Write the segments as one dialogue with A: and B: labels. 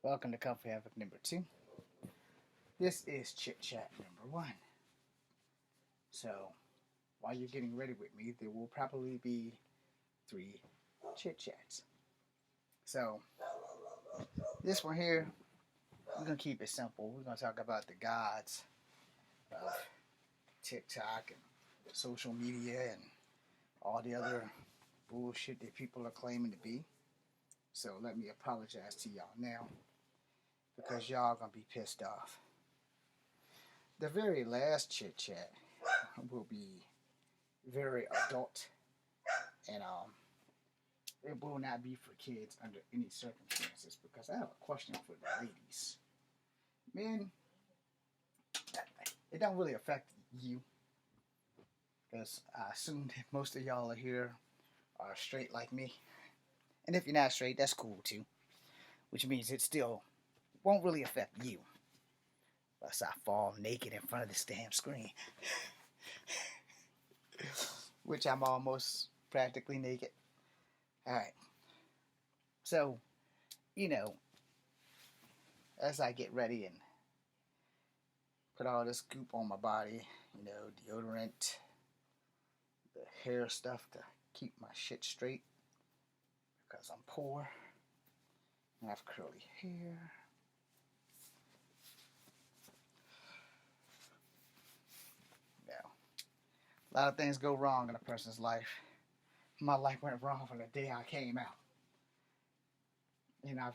A: Welcome to Comfy Havoc number 2. This is Chit Chat number 1. So, while you're getting ready with me, there will probably be 3 Chit Chats. So, this one here, we're going to keep it simple. We're going to talk about the gods of TikTok and social media and all the other bullshit that people are claiming to be. So, let me apologize to y'all now, because y'all gonna be pissed off. The very last chit chat will be very adult, and it will not be for kids under any circumstances, because I have a question for the ladies. Men, it don't really affect you, because I assume that most of y'all are here are straight like me, and if you're not straight, that's cool too, which means it still won't really affect you unless I fall naked in front of this damn screen. Which I'm almost practically naked. Alright. So, as I get ready and put all this goop on my body, deodorant, the hair stuff to keep my shit straight, because I'm poor and I have curly hair. A lot of things go wrong in a person's life. My life went wrong from the day I came out. And I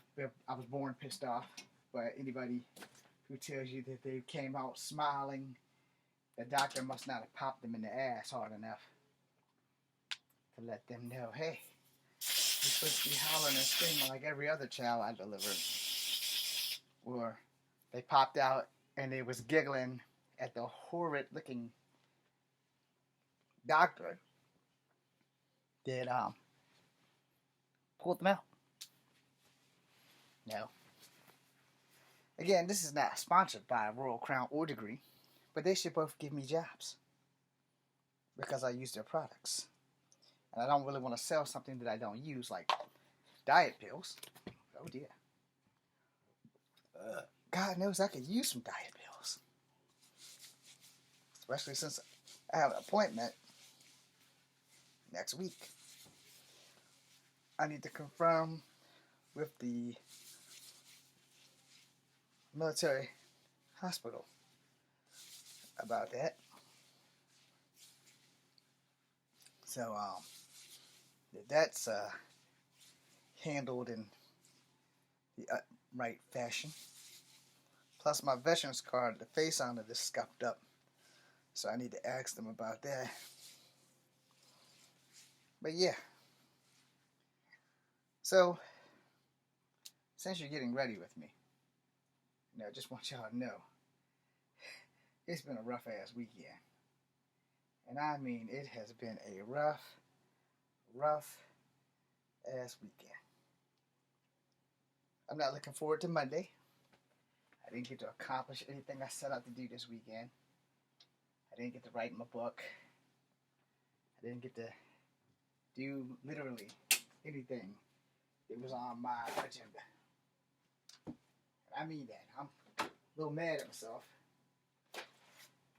A: was born pissed off. But anybody who tells you that they came out smiling, the doctor must not have popped them in the ass hard enough to let them know, hey, you're supposed to be hollering and screaming like every other child I delivered. Or they popped out and they was giggling at the horrid looking doctor that pulled them out. No. Again, this is not sponsored by Royal Crown or Degree, but they should both give me jobs because I use their products. And I don't really want to sell something that I don't use, like diet pills. Oh dear. God knows I could use some diet pills. Especially since I have an appointment next week. I need to confirm with the military hospital about that. So, that's handled in the right fashion. Plus, my veterans card, the face on it is scuffed up. So I need to ask them about that. But yeah. So, since you're getting ready with me, I just want y'all to know, it's been a rough ass weekend. And I mean, it has been a rough ass weekend. I'm not looking forward to Monday. I didn't get to accomplish anything I set out to do this weekend. I didn't get to write my book. I didn't get to do literally anything that was on my agenda. And I mean that. I'm a little mad at myself.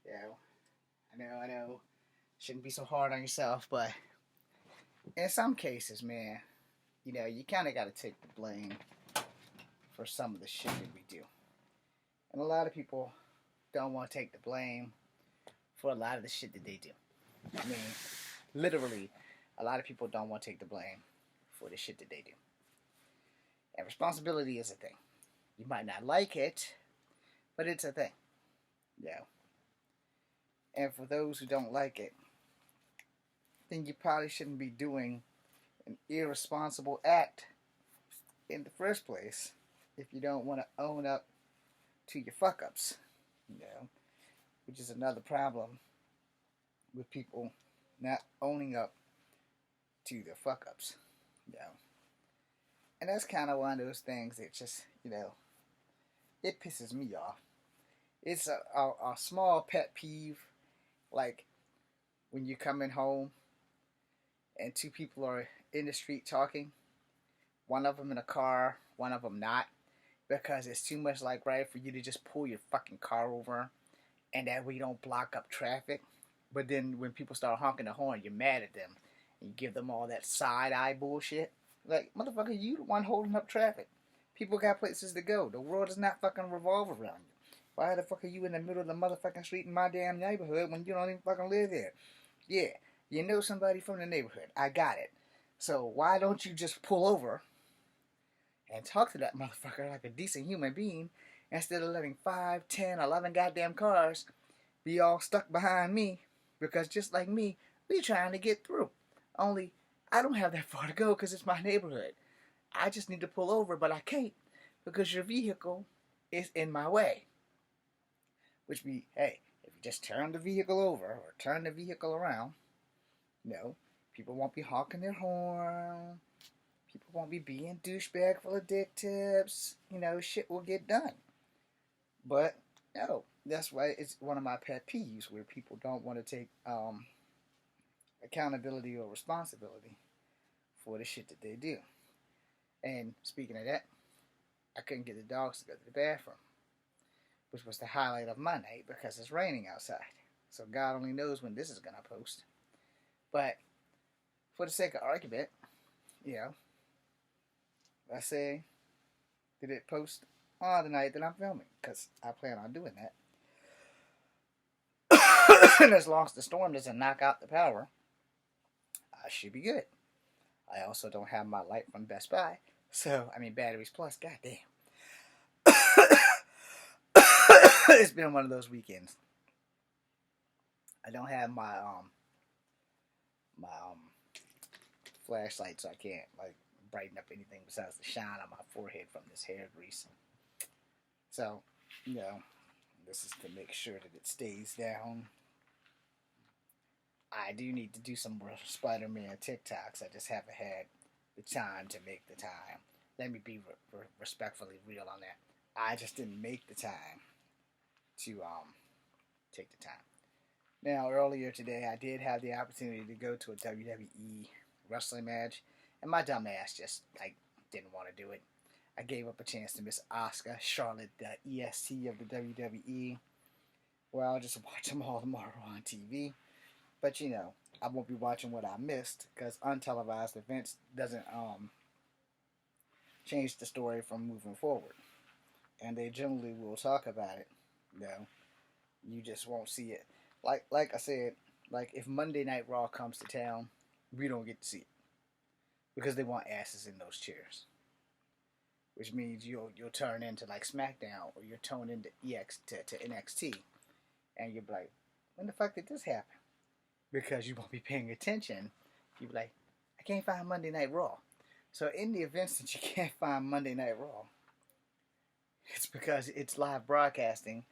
A: I know. Shouldn't be so hard on yourself, but in some cases, man, you kind of got to take the blame for some of the shit that we do. And a lot of people don't want to take the blame for a lot of the shit that they do. I mean, literally, a lot of people don't want to take the blame for the shit that they do. And responsibility is a thing. You might not like it, but it's a thing. And for those who don't like it, then you probably shouldn't be doing an irresponsible act in the first place if you don't want to own up to your fuck-ups. Which is another problem with people not owning up to their fuck-ups. And that's kind of one of those things that just, it pisses me off. It's a small pet peeve, like when you're coming home and 2 people are in the street talking, one of them in a car, one of them not, because it's too much like right for you to just pull your fucking car over and that way you don't block up traffic. But then when people start honking the horn, you're mad at them. And you give them all that side eye bullshit. Like, motherfucker, you the one holding up traffic. People got places to go. The world does not fucking revolve around you. Why the fuck are you in the middle of the motherfucking street in my damn neighborhood when you don't even fucking live there? Yeah, you know somebody from the neighborhood. I got it. So why don't you just pull over and talk to that motherfucker like a decent human being instead of letting 5, 10, 11 goddamn cars be all stuck behind me? Because just like me, we trying to get through. Only, I don't have that far to go because it's my neighborhood. I just need to pull over, but I can't because your vehicle is in my way. Which be, hey, if you just turn the vehicle over or turn the vehicle around, people won't be honking their horn. People won't be being douchebag full of dick tips. Shit will get done. But, no, that's why it's one of my pet peeves where people don't want to take accountability or responsibility for the shit that they do. And speaking of that, I couldn't get the dogs to go to the bathroom, which was the highlight of my night because it's raining outside. So God only knows when this is going to post. But for the sake of argument, I say, did it post on the night that I'm filming? Because I plan on doing that. And as long as the storm doesn't knock out the power, I should be good. I also don't have my light from Best Buy. So, Batteries Plus, goddamn. It's been one of those weekends. I don't have my flashlight, so I can't brighten up anything besides the shine on my forehead from this hair grease. So, this is to make sure that it stays down. I do need to do some more Spider-Man TikToks. I just haven't had the time to make the time. Let me be respectfully real on that. I just didn't make the time to take the time. Now, earlier today, I did have the opportunity to go to a WWE wrestling match, and my dumb ass just didn't want to do it. I gave up a chance to Miss Asuka, Charlotte, the EST of the WWE. Well, I'll just watch them all tomorrow on TV. But I won't be watching what I missed because untelevised events doesn't change the story from moving forward. And they generally will talk about it. You just won't see it. Like I said, if Monday Night Raw comes to town, we don't get to see it because they want asses in those chairs. Which means you'll turn into SmackDown or you'll turn into to NXT, and you'll be like, when the fuck did this happen? Because you won't be paying attention. You'll be like, I can't find Monday Night Raw. So in the events that you can't find Monday Night Raw, it's because it's live broadcasting,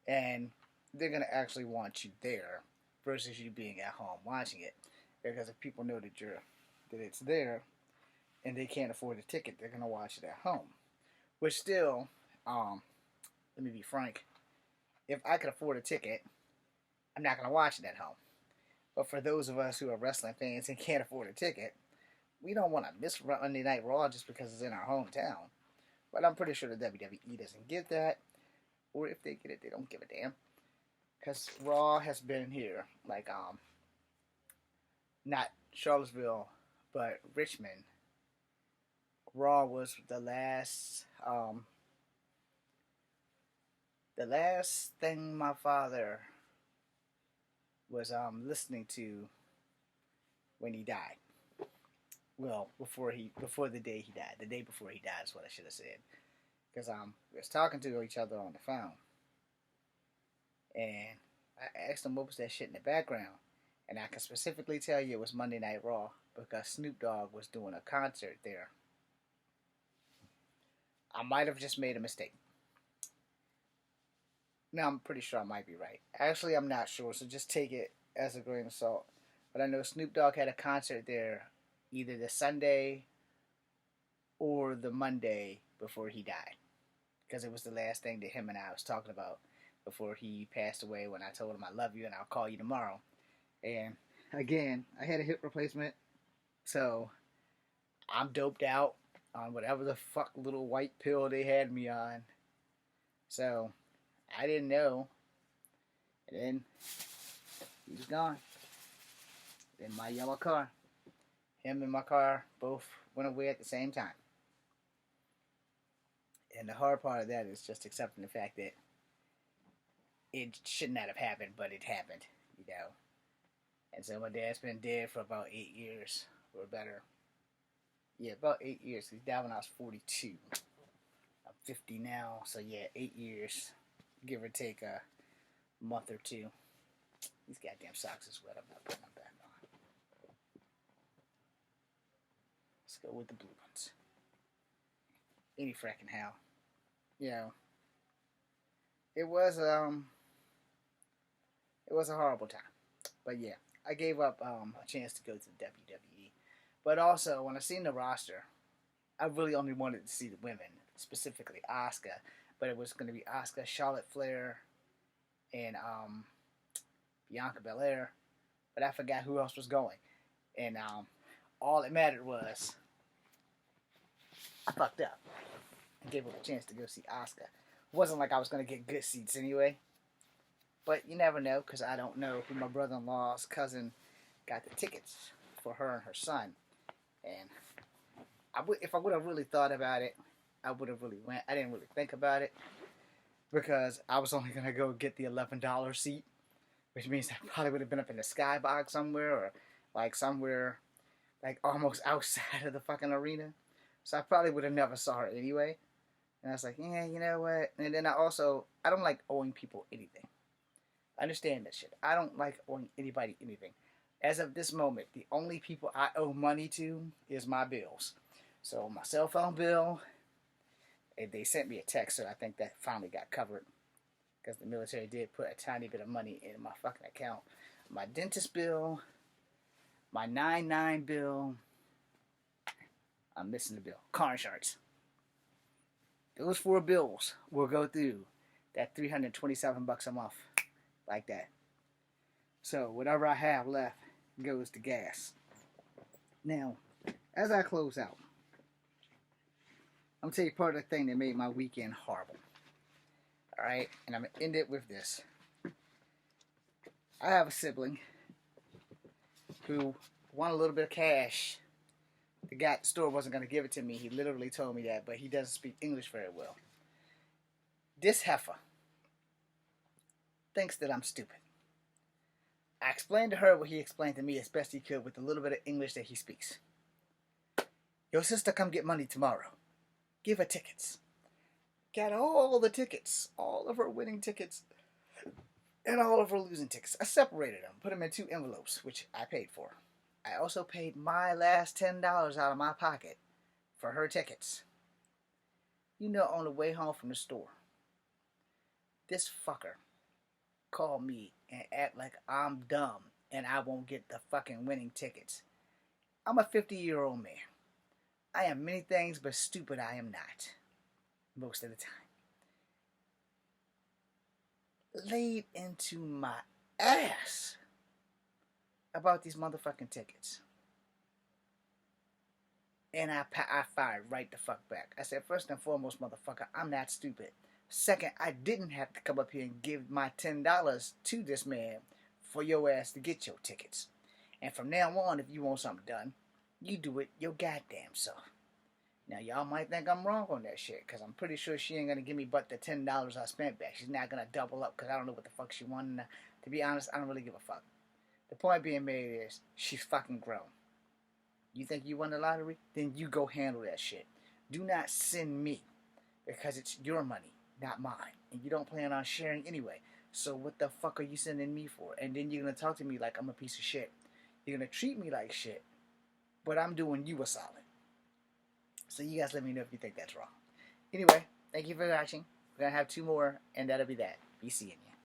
A: and they're gonna actually want you there versus you being at home watching it. Because if people know that it's there, and they can't afford a ticket, they're gonna watch it at home. Which still, let me be frank, if I could afford a ticket, I'm not gonna watch it at home. But for those of us who are wrestling fans and can't afford a ticket, we don't want to miss Monday Night Raw just because it's in our hometown. But I'm pretty sure the WWE doesn't get that. Or if they get it, they don't give a damn. Because Raw has been here, not Charlottesville, but Richmond. Raw was the last thing my father was listening to when he died. Well, before the day he died. The day before he died is what I should have said. Because we was talking to each other on the phone. And I asked him what was that shit in the background. And I can specifically tell you it was Monday Night Raw because Snoop Dogg was doing a concert there. I might have just made a mistake. Now I'm pretty sure I might be right. Actually, I'm not sure, so just take it as a grain of salt. But I know Snoop Dogg had a concert there either the Sunday or the Monday before he died. Because it was the last thing that him and I was talking about before he passed away when I told him I love you and I'll call you tomorrow. And again, I had a hip replacement, so I'm doped out. on whatever the fuck little white pill they had me on. So I didn't know. And then he was gone. In my yellow car. Him and my car both went away at the same time. And the hard part of that is just accepting the fact that it should not have happened, but it happened, you know. And so my dad's been dead for about 8 years or better. Yeah, about 8 years. He died when I was 42. I'm 50 now, so yeah, 8 years, give or take a month or two. These goddamn socks is wet. I'm not putting them back on. Let's go with the blue ones. Any fracking how. You know, it was a horrible time. But yeah, I gave up a chance to go to the WWE. But also, when I seen the roster, I really only wanted to see the women, specifically Asuka. But it was going to be Asuka, Charlotte Flair, and Bianca Belair. But I forgot who else was going. And all that mattered was I fucked up and gave up a chance to go see Asuka. It wasn't like I was going to get good seats anyway. But you never know, because I don't know who my brother-in-law's cousin got the tickets for her and her son. And if I would have really thought about it, I would have really went. I didn't really think about it because I was only going to go get the $11 seat, which means I probably would have been up in the skybox somewhere or like somewhere like almost outside of the fucking arena. So I probably would have never saw her anyway. And I was like, yeah, you know what? And then I don't like owing people anything. I understand that shit. I don't like owing anybody anything. As of this moment, the only people I owe money to is my bills. So my cell phone bill, they sent me a text, so I think that finally got covered. Because the military did put a tiny bit of money in my fucking account. My dentist bill, my 99 bill, I'm missing the bill. Car insurance. Those 4 bills will go through that $327 a month. Like that. So whatever I have left goes to gas. Now, as I close out, I'm going to tell you part of the thing that made my weekend horrible. Alright? And I'm going to end it with this. I have a sibling who won a little bit of cash. The guy at the store wasn't going to give it to me. He literally told me that, but he doesn't speak English very well. This heifer thinks that I'm stupid. I explained to her what he explained to me as best he could with the little bit of English that he speaks. Your sister come get money tomorrow. Give her tickets. Got all the tickets. All of her winning tickets. And all of her losing tickets. I separated them. Put them in 2 envelopes, which I paid for. I also paid my last $10 out of my pocket for her tickets. You know, on the way home from the store, this fucker call me and act like I'm dumb and I won't get the fucking winning tickets. I'm a 50-year-old man. I am many things, but stupid I am not. Most of the time. Laid into my ass about these motherfucking tickets. And I fired right the fuck back. I said, first and foremost, motherfucker, I'm not stupid. Second, I didn't have to come up here and give my $10 to this man for your ass to get your tickets. And from now on, if you want something done, you do it your goddamn self. Now, y'all might think I'm wrong on that shit, because I'm pretty sure she ain't going to give me but the $10 I spent back. She's not going to double up, because I don't know what the fuck she wanted. To be honest, I don't really give a fuck. The point being made is, she's fucking grown. You think you won the lottery? Then you go handle that shit. Do not send me, because it's your money, not mine. And you don't plan on sharing anyway. So what the fuck are you sending me for? And then you're going to talk to me like I'm a piece of shit. You're going to treat me like shit. But I'm doing you a solid. So you guys let me know if you think that's wrong. Anyway, thank you for watching. We're going to have 2 more, and that'll be that. Be seeing you.